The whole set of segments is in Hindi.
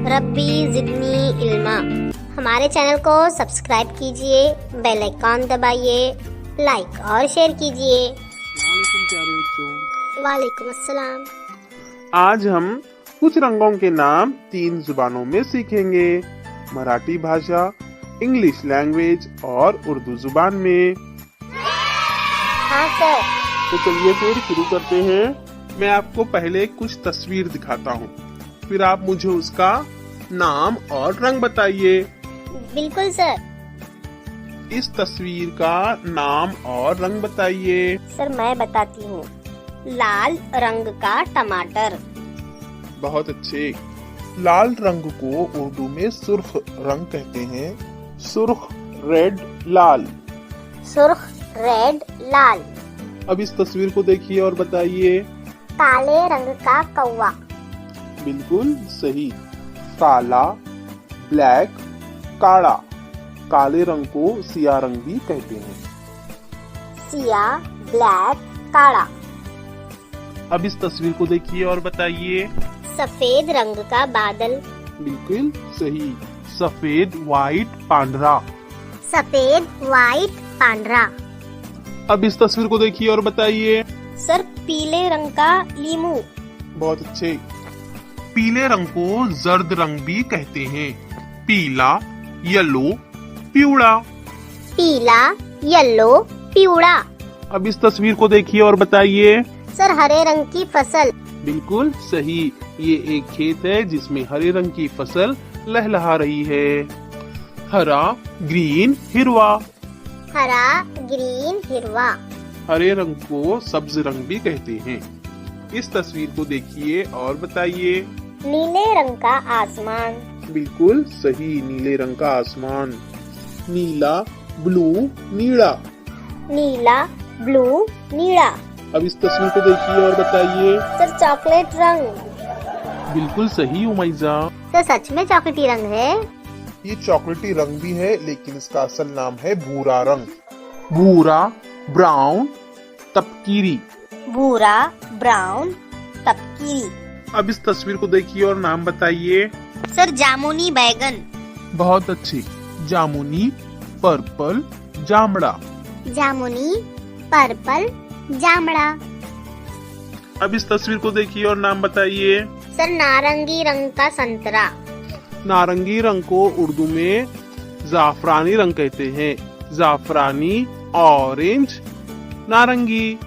रब्बी ज़िदनी इल्मा। हमारे चैनल को सब्सक्राइब कीजिए, बेल आइकॉन दबाइए, लाइक और शेयर कीजिए। प्यारे बच्चों, वालेकुम अस्सलाम। आज हम कुछ रंगों के नाम 3 जुबानों में सीखेंगे। मराठी भाषा, इंग्लिश लैंग्वेज और उर्दू जुबान में। हाँ सर। तो चलिए फिर शुरू करते हैं। मैं आपको पहले कुछ तस्वीर दिखाता हूँ, फिर आप मुझे उसका नाम और रंग बताइए। बिल्कुल सर। इस तस्वीर का नाम और रंग बताइए। सर मैं बताती हूँ। लाल रंग का टमाटर। बहुत अच्छे। लाल रंग को उर्दू में सुर्ख रंग कहते हैं। सुर्ख, रेड, लाल। सुर्ख, रेड, लाल। अब इस तस्वीर को देखिए और बताइए। काले रंग का कौवा। बिल्कुल सही। काला, ब्लैक, काला। काले रंग को सियाह रंग भी कहते हैं। सियाह, ब्लैक, काला। अब इस तस्वीर को देखिए और बताइए। सफेद रंग का बादल। बिल्कुल सही। सफेद, व्हाइट, पांढरा। सफेद, व्हाइट, पांढरा। अब इस तस्वीर को देखिए और बताइए। सर पीले रंग का लीमू। बहुत अच्छे। पीले रंग को जर्द रंग भी कहते हैं। पीला, येलो, पिवड़ा। पीला, येलो, पिवड़ा। अब इस तस्वीर को देखिए और बताइए। सर हरे रंग की फसल। बिल्कुल सही। ये एक खेत है जिसमें हरे रंग की फसल लहलहा रही है। हरा, ग्रीन, हिरवा। हरा, ग्रीन, हिरवा। हरे रंग को सब्ज रंग भी कहते हैं। इस तस्वीर को देखिए और बताइए। नीले रंग का आसमान। बिल्कुल सही। नीले रंग का आसमान। नीला, ब्लू, नीला। नीला, ब्लू, नीला। अब इस तस्वीर को देखिए और बताइए। सर चॉकलेट रंग। बिल्कुल सही उमैजा। सर सच में चॉकलेटी रंग है? ये चॉकलेटी रंग भी है, लेकिन इसका असल नाम है भूरा रंग। भूरा, ब्राउन, तपकीरी। भूरा, ब्राउन, तपकीरी। अब इस तस्वीर को देखिए और नाम बताइए। सर जामुनी बैगन। बहुत अच्छी। जामुनी, पर्पल, जामड़ा। जामुनी, पर्पल, जामड़ा। अब इस तस्वीर को देखिए और नाम बताइए। सर नारंगी रंग का संतरा। नारंगी रंग को उर्दू में जाफरानी रंग कहते हैं। जाफरानी, ऑरेंज, नारंगी।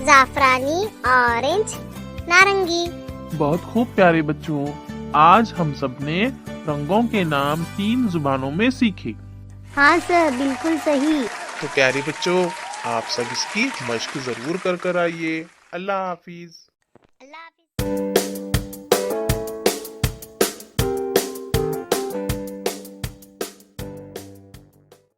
जाफरानी, ऑरेंज, नारंगी। बहुत खूब प्यारे बच्चों, आज हम सब ने रंगों के नाम 3 जुबानों में सीखे। हाँ सर बिल्कुल सही। तो प्यारे बच्चों, आप सब इसकी मश्क जरूर कर आइए। अल्लाह हाफिज।